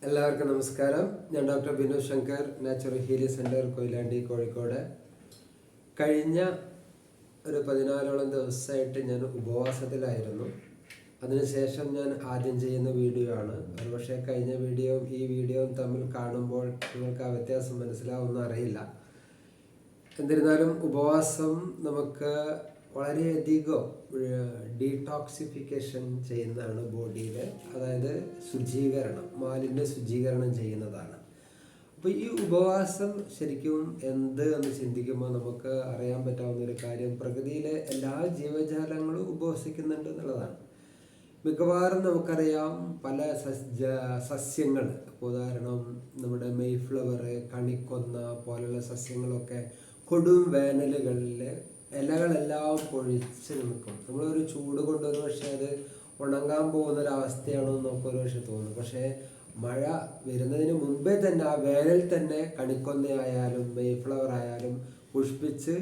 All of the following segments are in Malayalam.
എല്ലാവർക്കും നമസ്കാരം. ഞാൻ doctor Binu Shankar, natural healing centre, Koyilandy, Kozhikode. കഴിഞ്ഞ ഒരു 14ഓളം ദിവസമായിട്ട് ഞാൻ ഉപവാസത്തിലായിരുന്നു. അതിനുശേഷം ഞാൻ ആദ്യം ചെയ്യുന്ന വീഡിയോ ആണ്. ഒരുപക്ഷെ കഴിഞ്ഞ വീഡിയോയും ഈ വീഡിയോയും തമ്മിൽ കാണുമ്പോൾ നിങ്ങൾക്ക് ആ വ്യത്യാസം മനസ്സിലാവുമെന്ന് അറിയില്ല. എന്നിരുന്നാലും ഉപവാസം നമുക്ക് വളരെയധികം ഡീടോക്സിഫിക്കേഷൻ ചെയ്യുന്നതാണ് ബോഡിയിലെ, അതായത് ശുചീകരണം, മാലിന്യ ശുചീകരണം ചെയ്യുന്നതാണ്. അപ്പോൾ ഈ ഉപവാസം ശരിക്കും എന്ത് എന്ന് ചിന്തിക്കുമ്പോൾ നമുക്ക് അറിയാൻ പറ്റാവുന്ന ഒരു കാര്യം, പ്രകൃതിയിലെ എല്ലാ ജീവജാലങ്ങളും ഉപവസിക്കുന്നുണ്ട് എന്നുള്ളതാണ്. മിക്കവാറും നമുക്കറിയാം പല സസ്യങ്ങൾ, ഉദാഹരണം നമ്മുടെ മെയ്ഫ്ലവർ, കണിക്കൊന്ന പോലുള്ള സസ്യങ്ങളൊക്കെ കൊടും വേനലുകളിൽ ഇലകളെല്ലാം പൊഴിച്ച് നിൽക്കും. നമ്മളൊരു ചൂട് കൊണ്ടൊരു പക്ഷേ അത് ഉണങ്ങാൻ പോകുന്നൊരവസ്ഥയാണോ എന്ന് നമുക്കൊരു പക്ഷേ തോന്നും. പക്ഷേ മഴ വരുന്നതിന് മുമ്പേ തന്നെ ആ വേനൽ തന്നെ കണിക്കൊന്നയായാലും മെയ്ഫ്ലവർ ആയാലും പുഷ്പിച്ച്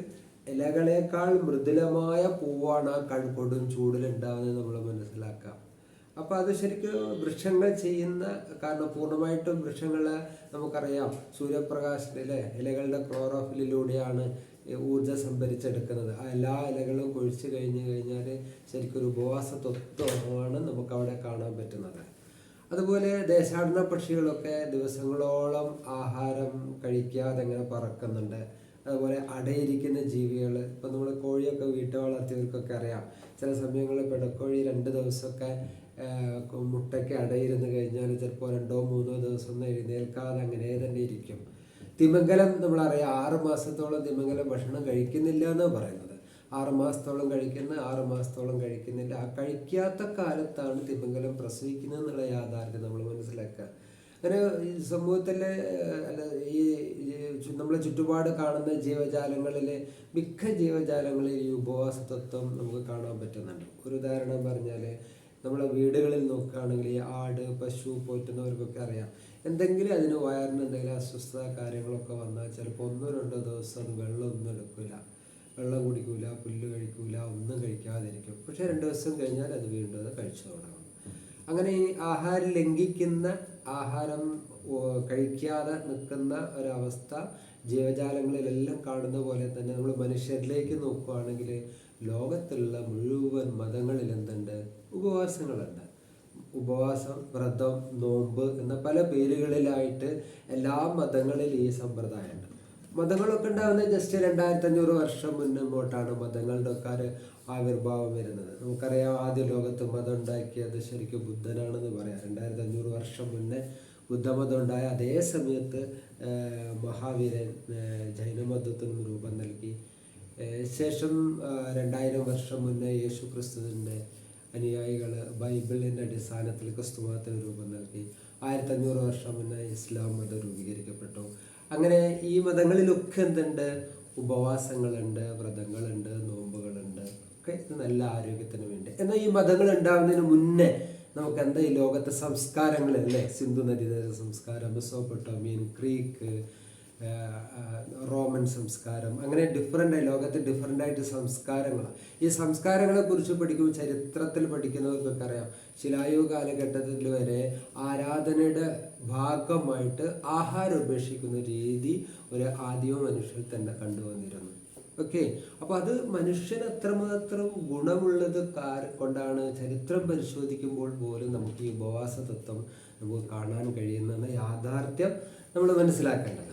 ഇലകളേക്കാൾ മൃദുലമായ പൂവാണ് ആ കൊടും ചൂടിലുണ്ടാവുന്നത് നമ്മൾ മനസ്സിലാക്കാം. അപ്പോൾ അത് ശരിക്കും വൃക്ഷങ്ങൾ ചെയ്യുന്ന, കാരണം പൂർണ്ണമായിട്ടും വൃക്ഷങ്ങളെ നമുക്കറിയാം സൂര്യപ്രകാശത്തിലെ ഇലകളുടെ ക്ലോറോഫിലിലൂടെയാണ് ഊർജ്ജം സംഭരിച്ചെടുക്കുന്നത്. ആ എല്ലാ ഇലകളും കൊഴിച്ച് കഴിഞ്ഞാൽ ശരിക്കും ഒരു ഉപവാസ തത്വമാണ് നമുക്കവിടെ കാണാൻ പറ്റുന്നത്. അതുപോലെ ദേശാടന പക്ഷികളൊക്കെ ദിവസങ്ങളോളം ആഹാരം കഴിക്കാതെ അങ്ങനെ പറക്കുന്നുണ്ട്. അതുപോലെ അടയിരിക്കുന്ന ജീവികൾ, ഇപ്പം നമ്മൾ കോഴിയൊക്കെ വീട്ടിൽ വളർത്തിയവർക്കൊക്കെ അറിയാം, ചില സമയങ്ങളിൽ പിടക്കോഴി 2 ദിവസമൊക്കെ മുട്ടയ്ക്ക് അടയിരുന്ന് കഴിഞ്ഞാൽ ചിലപ്പോൾ 2-3 ദിവസം ഒന്നും എഴുന്നേൽക്കാതെ അങ്ങനെ തന്നെ ഇരിക്കും. തിമിംഗലം നമ്മളറിയാം, 6 മാസത്തോളം തിമിംഗലം ഭക്ഷണം കഴിക്കുന്നില്ല എന്നാണ് പറയുന്നത്. 6 മാസത്തോളം കഴിക്കുന്ന, 6 മാസത്തോളം കഴിക്കുന്നില്ല. ആ കഴിക്കാത്ത കാലത്താണ് തിമിംഗലം പ്രസവിക്കുന്നത് എന്നുള്ള യാഥാർത്ഥ്യം നമ്മൾ മനസ്സിലാക്കുക. അങ്ങനെ ഈ സമൂഹത്തിലെ ഈ നമ്മളെ ചുറ്റുപാട് കാണുന്ന ജീവജാലങ്ങളിൽ മിക്ക ജീവജാലങ്ങളിൽ ഈ ഉപവാസ തത്വം നമുക്ക് കാണാൻ പറ്റുന്നുണ്ട്. ഒരു ഉദാഹരണം പറഞ്ഞാൽ, നമ്മളെ വീടുകളിൽ നോക്കുകയാണെങ്കിൽ ഈ ആട്, പശു പോറ്റുന്നവർക്കൊക്കെ അറിയാം, എന്തെങ്കിലും അതിന് വയറിന് എന്തെങ്കിലും അസ്വസ്ഥത കാര്യങ്ങളൊക്കെ വന്നാൽ ചിലപ്പോൾ 1-2 ദിവസം അത് വെള്ളമൊന്നും എടുക്കില്ല, വെള്ളം കുടിക്കില്ല, പുല്ല് കഴിക്കില്ല, ഒന്നും കഴിക്കാതിരിക്കും. പക്ഷേ 2 ദിവസം കഴിഞ്ഞാൽ അത് വീണ്ടും അത് കഴിച്ചു തുടങ്ങും. അങ്ങനെ ഈ ആഹാരം ലംഘിക്കുന്ന, ആഹാരം കഴിക്കാതെ നിൽക്കുന്ന ഒരവസ്ഥ ജീവജാലങ്ങളിലെല്ലാം കാണുന്ന പോലെ തന്നെ നമ്മൾ മനുഷ്യരിലേക്ക് നോക്കുകയാണെങ്കിൽ ലോകത്തുള്ള മുഴുവൻ മതങ്ങളിൽ എന്തുണ്ട്? ഉപവാസങ്ങളുണ്ട്. ഉപവാസം, വ്രതം, നോമ്പ് എന്ന പല പേരുകളിലായിട്ട് എല്ലാ മതങ്ങളിലും ഈ സമ്പ്രദായമുണ്ട്. മതങ്ങളൊക്കെ ഉണ്ടാകുന്നത് ജസ്റ്റ് 2500 വർഷം മുന്നോട്ടാണ് മതങ്ങളുടെ ഒക്കെ ആവിർഭാവം വരുന്നത്. നമുക്കറിയാം, ആദ്യ ലോകത്ത് മതം ഉണ്ടാക്കിയത് ശരിക്കും ബുദ്ധനാണെന്ന് പറയാം. 2500 വർഷം മുന്നേ ബുദ്ധമതം ഉണ്ടായ അതേ സമയത്ത് മഹാവീരൻ ജൈനമതത്തിന് രൂപം നൽകി. ശേഷം 2000 വർഷം മുന്നേ യേശു ക്രിസ്തുവിൻ്റെ അനുയായികൾ ബൈബിളിൻ്റെ അടിസ്ഥാനത്തിൽ ക്രിസ്തുമതത്തിന് രൂപം നൽകി. 1500 വർഷം മുന്നേ ഇസ്ലാം മതം രൂപീകരിക്കപ്പെട്ടു. അങ്ങനെ ഈ മതങ്ങളിലൊക്കെ എന്തുണ്ട്? ഉപവാസങ്ങളുണ്ട്, വ്രതങ്ങളുണ്ട്, നോമ്പുകളുണ്ട്, ഒക്കെ ഇത് നല്ല ആരോഗ്യത്തിന് വേണ്ടി. എന്നാൽ ഈ മതങ്ങൾ ഉണ്ടാകുന്നതിന് മുന്നേ നമുക്ക് എന്താ ഈ ലോകത്തെ സംസ്കാരങ്ങളല്ലേ? സിന്ധു നദീതട സംസ്കാരം, മെസോപ്പൊട്ടേമിയൻ, ഗ്രീക്ക്, റോമൻ സംസ്കാരം, അങ്ങനെ ലോകത്ത് ഡിഫറൻ്റായിട്ട് സംസ്കാരങ്ങളാണ്. ഈ സംസ്കാരങ്ങളെ കുറിച്ച് പഠിക്കുമ്പോൾ, ചരിത്രത്തിൽ പഠിക്കുന്നവർക്കൊക്കെ അറിയാം, ശിലായുഗ കാലഘട്ടത്തിൽ വരെ ആരാധനയുടെ ഭാഗമായിട്ട് ആഹാരം ഉപേക്ഷിക്കുന്ന രീതി ഒരു ആദിമ മനുഷ്യർ തന്നെ കണ്ടുവന്നിരുന്നു. ഓക്കെ, അപ്പോൾ അത് മനുഷ്യന് എത്രമാത്രം ഗുണമുള്ളത് കൊണ്ടാണ് ചരിത്രം പരിശോധിക്കുമ്പോൾ പോലും നമുക്ക് ഈ ഉപവാസ തത്വം നമുക്ക് കാണാൻ കഴിയുന്ന യാഥാർത്ഥ്യം നമ്മൾ മനസ്സിലാക്കേണ്ടതുണ്ട്.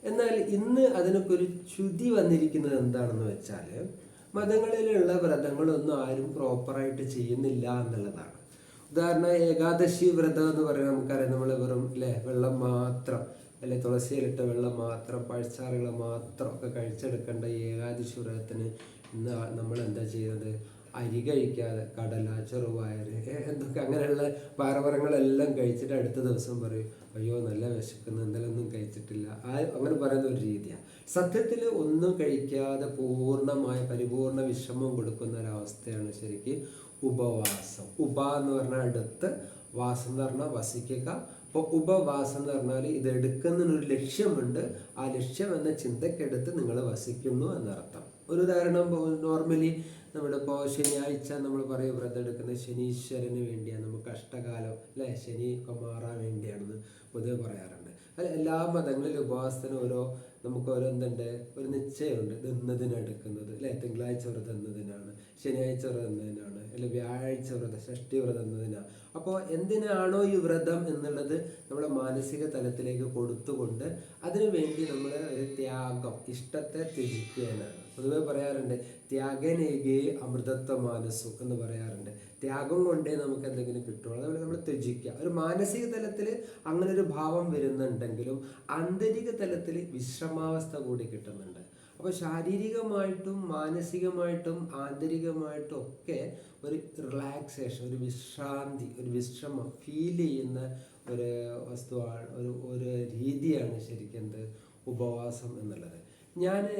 എന്നാൽ ഇന്ന് അതിനൊക്കെ ഒരു ച്യുതി വന്നിരിക്കുന്നത് എന്താണെന്ന് വെച്ചാൽ, മതങ്ങളിലുള്ള വ്രതങ്ങളൊന്നും ആരും പ്രോപ്പറായിട്ട് ചെയ്യുന്നില്ല എന്നുള്ളതാണ്. ഉദാഹരണം, ഏകാദശി വ്രതം എന്ന് പറയുന്നത് നമുക്കറിയാം, നമ്മൾ വെറും വെള്ളം മാത്രം, അല്ലെ തുളസിയിലിട്ട വെള്ളം മാത്രം, പഴച്ചാറുകൾ മാത്രം ഒക്കെ കഴിച്ചെടുക്കേണ്ട ഈ ഏകാദശി വ്രതത്തിന് ഇന്ന് നമ്മൾ എന്താ ചെയ്യുന്നത്? അരി കഴിക്കാതെ കടല, ചെറുപയർ, എന്തൊക്കെ അങ്ങനെയുള്ള പാരമ്പര്യങ്ങളെല്ലാം കഴിച്ചിട്ട് അടുത്ത ദിവസം പറയും, അയ്യോ നല്ല വിശക്കുന്നു, ഇന്നലെ ഒന്നും കഴിച്ചിട്ടില്ല, അങ്ങനെ പറയുന്ന ഒരു രീതിയാണ്. സത്യത്തിൽ ഒന്നും കഴിക്കാതെ പൂർണ്ണമായ പരിപൂർണ വിഷമം കൊടുക്കുന്ന ഒരവസ്ഥയാണ് ശരിക്കും ഉപവാസം. എന്ന് പറഞ്ഞാൽ അടുത്ത്, വാസം എന്ന് പറഞ്ഞാൽ വസിക്കുക. അപ്പോൾ ഉപവാസം എന്ന് പറഞ്ഞാൽ ഇത് എടുക്കുന്നതിനൊരു ലക്ഷ്യമുണ്ട്, ആ ലക്ഷ്യം എന്ന ചിന്തക്കെടുത്ത് നിങ്ങൾ വസിക്കുന്നു എന്നർത്ഥം. ഒരു ഉദാഹരണം, നോർമലി നമ്മുടെ ഇപ്പോൾ ശനിയാഴ്ച നമ്മൾ പറയും വ്രതം എടുക്കുന്നത് ശനീശ്വരന് വേണ്ടിയാണ്, നമുക്ക് കഷ്ടകാലം അല്ലേ, ശനി ഒക്കെ മാറാൻ വേണ്ടിയാണെന്ന്. പൊതുവെ പറയാറുണ്ട്. അത് എല്ലാ മതങ്ങളിലും ഉപവാസത്തിന് നമുക്ക് ഓരോ എന്തുണ്ട്, ഒരു നിശ്ചയമുണ്ട്. ഇത് ഇന്നതിനെടുക്കുന്നത് അല്ലെ, തിങ്കളാഴ്ച വ്രതം എന്നതിനാണ്, ശനിയാഴ്ച വ്രതം എന്നതിനാണ്, അല്ലെങ്കിൽ വ്യാഴാഴ്ച വ്രതം, ഷഷ്ടി വ്രതം എന്നതിനാണ്. അപ്പോൾ എന്തിനാണോ ഈ വ്രതം എന്നുള്ളത് നമ്മുടെ മാനസിക തലത്തിലേക്ക് കൊടുത്തുകൊണ്ട് അതിനു വേണ്ടി നമ്മൾ ഒരു ത്യാഗം, ഇഷ്ടത്തെ ത്യജിക്കാനാണ്. പൊതുവെ പറയാറുണ്ട് ത്യാഗനേകേ അമൃതത്വ മാനസു എന്ന് പറയാറുണ്ട്. ത്യാഗം കൊണ്ടേ നമുക്ക് എന്തെങ്കിലും കിട്ടുള്ളൂ. അതുപോലെ നമ്മൾ ത്യജിക്കുക. ഒരു മാനസിക തലത്തിൽ അങ്ങനെ ഒരു ഭാവം വരുന്നുണ്ടെങ്കിലും ആന്തരിക തലത്തിൽ വിശ്രമാവസ്ഥ കൂടി കിട്ടുന്നുണ്ട്. അപ്പോൾ ശാരീരികമായിട്ടും മാനസികമായിട്ടും ആന്തരികമായിട്ടും ഒക്കെ ഒരു റിലാക്സേഷൻ, ഒരു വിശ്രാന്തി, ഒരു വിശ്രമം ഫീൽ ചെയ്യുന്ന ഒരു വസ്തുവാണ്, ഒരു രീതിയാണ് ശരിക്കും ഉപവാസം എന്നുള്ളത്.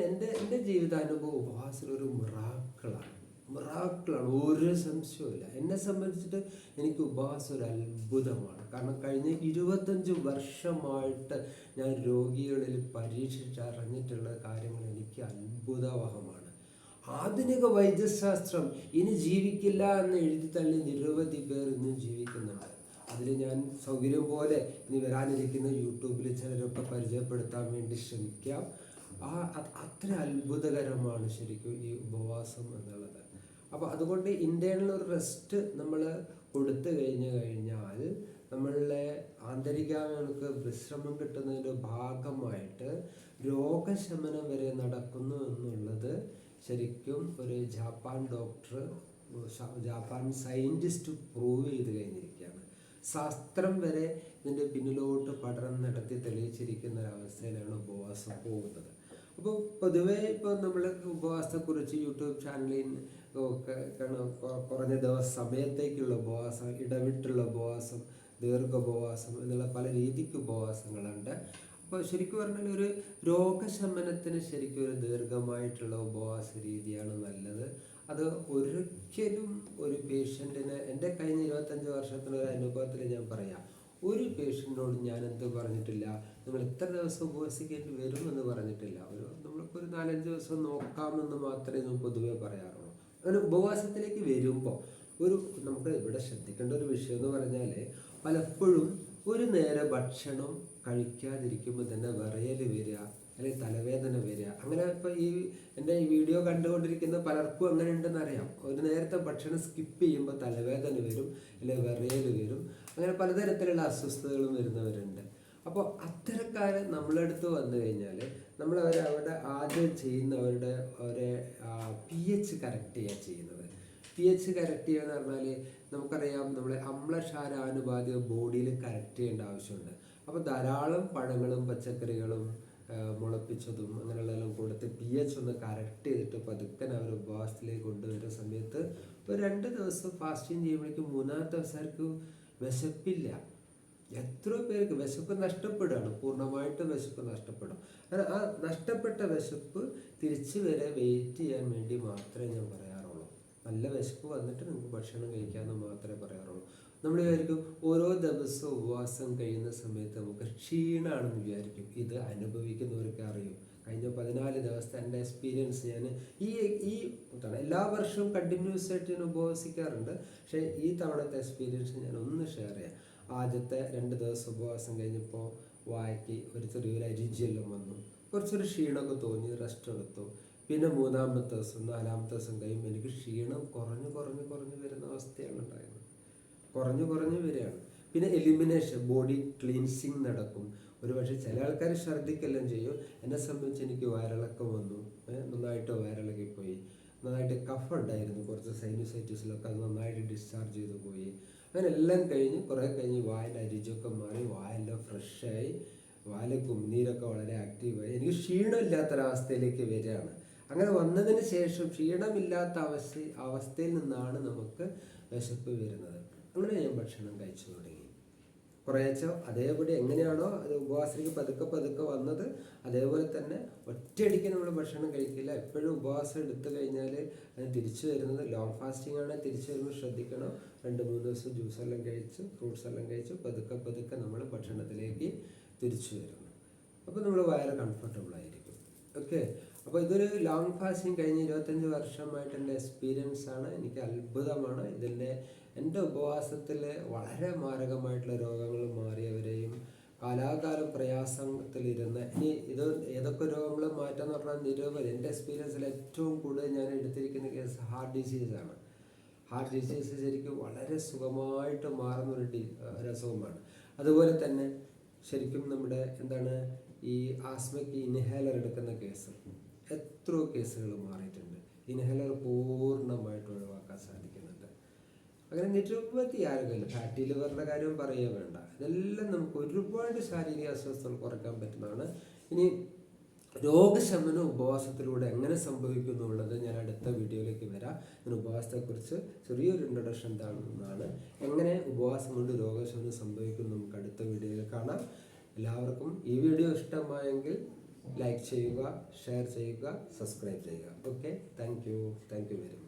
എൻ്റെ ജീവിതാനുഭവം ഉപവാസം ഒരു മിറാക്കിളാണ്, ഒരു സംശയവുമില്ല. എന്നെ സംബന്ധിച്ചിട്ട് എനിക്ക് ഉപവാസം ഒരു അത്ഭുതമാണ്. കാരണം കഴിഞ്ഞ 25 വർഷമായിട്ട് ഞാൻ രോഗികളിൽ പരീക്ഷിച്ചറിഞ്ഞിട്ടുള്ള കാര്യങ്ങൾ എനിക്ക് അത്ഭുതവഹമാണ്. ആധുനിക വൈദ്യശാസ്ത്രം ഇനി ജീവിക്കില്ല എന്ന് എഴുതി തള്ളി നിരവധി പേർ ഇന്നും ജീവിക്കുന്നുണ്ട്. അതിൽ ഞാൻ സൗകര്യം പോലെ ഇനി വരാനിരിക്കുന്ന യൂട്യൂബിൽ ചിലരൊക്കെ പരിചയപ്പെടുത്താൻ വേണ്ടി ശ്രമിക്കാം. അത്ര അത്ഭുതകരമാണ് ശരിക്കും ഈ ഉപവാസം എന്നുള്ളത്. അപ്പോൾ അതുകൊണ്ട് ഇന്റേണൽ ഒരു റെസ്റ്റ് നമ്മൾ കൊടുത്തു കഴിഞ്ഞാൽ നമ്മളുടെ ആന്തരികങ്ങൾക്ക് വിശ്രമം കിട്ടുന്നതിൻ്റെ ഭാഗമായിട്ട് രോഗശമനം വരെ നടക്കുന്നു എന്നുള്ളത് ശരിക്കും ഒരു Japan doctor, Japan scientist prove ചെയ്ത് കഴിഞ്ഞിരിക്കുകയാണ്. ശാസ്ത്രം വരെ ഇതിൻ്റെ പിന്നിലോട്ട് പഠനം നടത്തി തെളിയിച്ചിരിക്കുന്ന ഒരവസ്ഥയിലാണ് ഉപവാസം പോകുന്നത്. അപ്പോൾ പൊതുവേ ഇപ്പോൾ നമ്മൾ ഉപവാസത്തെക്കുറിച്ച് യൂട്യൂബ് ചാനലിൽ ഒക്കെ കുറഞ്ഞ സമയത്തേക്കുള്ള ഉപവാസം, ഇടവിട്ടുള്ള ഉപവാസം, ദീർഘോപവാസം എന്നുള്ള പല രീതിക്ക് ഉപവാസങ്ങളുണ്ട്. അപ്പോൾ ശരിക്കും പറഞ്ഞാൽ ഒരു രോഗശമനത്തിന് ശരിക്കും ഒരു ദീർഘമായിട്ടുള്ള ഉപവാസ രീതിയാണ് നല്ലത്. അത് ഒരിക്കലും ഒരു പേഷ്യൻറ്റിന്, എൻ്റെ കഴിഞ്ഞ 25 വർഷത്തിനൊരു അനുഭവത്തിൽ ഞാൻ പറയാം, ഒരു പേഷ്യൻറ്റിനോട് ഞാൻ എന്ത് പറഞ്ഞിട്ടില്ല, നിങ്ങൾ ഇത്ര ദിവസം ഉപവസിക്കേണ്ടി വരുമെന്ന് പറഞ്ഞിട്ടില്ല. നമ്മളിപ്പോൾ ഒരു 4-5 ദിവസം നോക്കാമെന്ന് മാത്രമേ നമ്മൾ പൊതുവേ പറയാറുള്ളൂ. അങ്ങനെ ഉപവാസത്തിലേക്ക് വരുമ്പോൾ നമുക്ക് ഇവിടെ ശ്രദ്ധിക്കേണ്ട ഒരു വിഷയം എന്ന് പറഞ്ഞാൽ, പലപ്പോഴും ഒരു നേരം ഭക്ഷണം കഴിക്കാതിരിക്കുമ്പോൾ തന്നെ വിറയൽ വരിക, അല്ലെങ്കിൽ തലവേദന വരിക. അങ്ങനെ ഇപ്പോൾ എൻ്റെ ഈ വീഡിയോ കണ്ടുകൊണ്ടിരിക്കുന്ന പലർക്കും അങ്ങനെ ഉണ്ടെന്ന് അറിയാം. ഒരു നേരത്തെ ഭക്ഷണം സ്കിപ്പ് ചെയ്യുമ്പോൾ തലവേദന വരും, അല്ലെങ്കിൽ വിറയൽ വരും. അങ്ങനെ പലതരത്തിലുള്ള അസ്വസ്ഥതകളും വരുന്നവരുണ്ട്. അപ്പോൾ അത്തരക്കാർ നമ്മളടുത്ത് വന്നു കഴിഞ്ഞാൽ നമ്മൾ അവിടെ ആദ്യം ചെയ്യുന്ന അവരുടെ pH കറക്റ്റ് ചെയ്യുക ചെയ്യുന്നത്. pH കറക്റ്റ് ചെയ്യുക എന്ന് പറഞ്ഞാൽ നമുക്കറിയാം, നമ്മളെ അമ്ലക്ഷാരാനുപാതിക ബോഡിയിൽ കറക്റ്റ് ചെയ്യേണ്ട ആവശ്യമുണ്ട്. അപ്പോൾ ധാരാളം പഴങ്ങളും പച്ചക്കറികളും മുളപ്പിച്ചതും അങ്ങനെയുള്ളതെല്ലാം കൊടുത്ത് pH ഒന്ന് കറക്റ്റ് ചെയ്തിട്ട് പതുക്കെ അവർ ഉപവാസത്തിലേക്ക് കൊണ്ടുവരുന്ന സമയത്ത് ഒരു 2 ദിവസം ഫാസ്റ്റിംഗ് ചെയ്യുമ്പോഴേക്കും 3-ാമത്തെ ദിവസം അവർക്ക് വിശപ്പില്ല. എത്രയോ പേർക്ക് വിശപ്പ് നഷ്ടപ്പെടുകയാണ്, പൂർണ്ണമായിട്ടും വിശപ്പ് നഷ്ടപ്പെടും. അങ്ങനെ ആ നഷ്ടപ്പെട്ട വിശപ്പ് തിരിച്ചു വരെ വെയിറ്റ് ചെയ്യാൻ വേണ്ടി മാത്രമേ ഞാൻ പറയാറുള്ളൂ. നല്ല വിശപ്പ് വന്നിട്ട് നിങ്ങൾക്ക് ഭക്ഷണം കഴിക്കാമെന്ന് മാത്രമേ പറയാറുള്ളൂ. നമ്മൾ വിചാരിക്കും ഓരോ ദിവസവും ഉപവാസം കഴിയുന്ന സമയത്ത് നമുക്ക് ക്ഷീണമാണെന്ന് വിചാരിക്കും. ഇത് അനുഭവിക്കുന്നവർക്ക് അറിയും. കഴിഞ്ഞ 14 ദിവസത്തെ എൻ്റെ എക്സ്പീരിയൻസ് ഞാൻ ഈ എല്ലാ വർഷവും കണ്ടിന്യൂസ് ആയിട്ട് ഞാൻ ഉപവസിക്കാറുണ്ട്. പക്ഷേ ഈ തവണത്തെ എക്സ്പീരിയൻസ് ഞാൻ ഒന്ന് ഷെയർ ചെയ്യാം. ആദ്യത്തെ 2 ദിവസം ഉപവാസം കഴിഞ്ഞപ്പോൾ വായ്ക്ക് ഒരു ചെറിയൊരു അരിചെല്ലാം വന്നു, കുറച്ചൊരു ക്ഷീണമൊക്കെ തോന്നി, റെസ്റ്റ് എടുത്തു. പിന്നെ 3-ാമത്തെ ദിവസം 4-ാമത്തെ ദിവസം കഴിയുമ്പോൾ എനിക്ക് ക്ഷീണം കുറഞ്ഞു വരുന്ന അവസ്ഥയാണ് ഉണ്ടായത്. കുറഞ്ഞു വരികയാണ്. പിന്നെ എലിമിനേഷൻ, ബോഡി ക്ലീൻസിങ് നടക്കും. ഒരുപക്ഷെ ചില ആൾക്കാർ ഛർദ്ദിക്കെല്ലാം ചെയ്യും. എന്നെ സംബന്ധിച്ച് എനിക്ക് വയറിളക്കം വന്നു, നന്നായിട്ട് വയറിളകിപ്പോയി. നന്നായിട്ട് കഫ് ഉണ്ടായിരുന്നു, കുറച്ച് സൈനസൈറ്റിസിലൊക്കെ അത് നന്നായിട്ട് ഡിസ്ചാർജ് ചെയ്ത് പോയി. അങ്ങനെ എല്ലാം കഴിഞ്ഞ് കുറേ കഴിഞ്ഞ് വായിൻ്റെ അരിച്ചൊക്കെ മാറി, വായെല്ലാം ഫ്രഷായി, വായിലെ കുമ്നീരൊക്കെ വളരെ ആക്റ്റീവായി. എനിക്ക് ക്ഷീണമില്ലാത്തൊരവസ്ഥയിലേക്ക് വരികയാണ്. അങ്ങനെ വന്നതിന് ശേഷം ക്ഷീണമില്ലാത്ത അവസ്ഥയിൽ നിന്നാണ് നമുക്ക് വിശപ്പ് വരുന്നത്. അങ്ങനെ ഞാൻ ഭക്ഷണം കഴിച്ചു തുടങ്ങി. കുറേച്ചോ അതേപടി എങ്ങനെയാണോ അത് ഉപവാസത്തിലേക്ക് പതുക്കെ വന്നത് അതേപോലെ തന്നെ ഒറ്റയടിക്ക് നമ്മൾ ഭക്ഷണം കഴിക്കില്ല. എപ്പോഴും ഉപവാസം എടുത്തു കഴിഞ്ഞാൽ അത് തിരിച്ചു വരുന്നത് ലോങ് ഫാസ്റ്റിംഗ് ആണ്. തിരിച്ചു വരുമ്പോൾ ശ്രദ്ധിക്കണം, 2-3 ദിവസം ജ്യൂസെല്ലാം കഴിച്ച് ഫ്രൂട്ട്സ് എല്ലാം കഴിച്ച് പതുക്കെ നമ്മൾ ഭക്ഷണത്തിലേക്ക് തിരിച്ചു വരുന്നു. അപ്പോൾ നമ്മൾ വയറ് കംഫർട്ടബിൾ ആയിരിക്കും. ഓക്കെ, അപ്പോൾ ഇതൊരു ലോങ് ഫാസ്റ്റിംഗ് കഴിഞ്ഞ് 25 വർഷമായിട്ട് എൻ്റെ എക്സ്പീരിയൻസ് ആണ്. എനിക്ക് അത്ഭുതമാണ്. എൻ്റെ ഉപവാസത്തിൽ വളരെ മാരകമായിട്ടുള്ള രോഗങ്ങൾ മാറിയവരെയും കാലാകാലം പ്രയാസത്തിലിരുന്ന് ഇനി ഇത് ഏതൊക്കെ രോഗങ്ങൾ മാറ്റാന്ന് പറഞ്ഞാൽ നിരവധി. എൻ്റെ എക്സ്പീരിയൻസിൽ ഏറ്റവും കൂടുതൽ ഞാൻ എടുത്തിരിക്കുന്ന കേസ് ഹാർട്ട് ഡിസീസാണ്. ഹാർട്ട് ഡിസീസ് ശരിക്കും വളരെ സുഖമായിട്ട് മാറുന്ന ഒരു അസുഖമാണ്. അതുപോലെ തന്നെ ശരിക്കും നമ്മുടെ ഈ ആസ്മയ്ക്ക് ഇൻഹേലർ എടുക്കുന്ന കേസ് എത്രയോ കേസുകൾ മാറിയിട്ടുണ്ട്. ഇൻഹേലർ പൂർണ്ണമായിട്ട് ഒഴിവാക്കാൻ സാധിക്കുന്നുണ്ട്. അങ്ങനെ നിരവധി ആരോഗ്യം, ഫാറ്റി ലിവറിൻ്റെ കാര്യം പറയുക വേണ്ട. ഇതെല്ലാം നമുക്ക് ഒരുപാട് ശാരീരിക അസ്വസ്ഥതകൾ കുറയ്ക്കാൻ പറ്റുന്നതാണ്. ഇനി രോഗശമനം ഉപവാസത്തിലൂടെ എങ്ങനെ സംഭവിക്കുന്നുള്ളത് ഞാൻ അടുത്ത വീഡിയോയിലേക്ക് വരാം. ഞാൻ ഉപവാസത്തെക്കുറിച്ച് ചെറിയൊരു ഇൻട്രൊഡക്ഷൻ എന്താണെന്നാണ്, എങ്ങനെ ഉപവാസം കൊണ്ട് രോഗശമനം സംഭവിക്കും നമുക്ക് അടുത്ത വീഡിയോയിൽ കാണാം. എല്ലാവർക്കും ഈ വീഡിയോ ഇഷ്ടമായെങ്കിൽ ലൈക്ക് ചെയ്യുക, ഷെയർ ചെയ്യുക, സബ്സ്ക്രൈബ് ചെയ്യുക. Okay, thank you very much.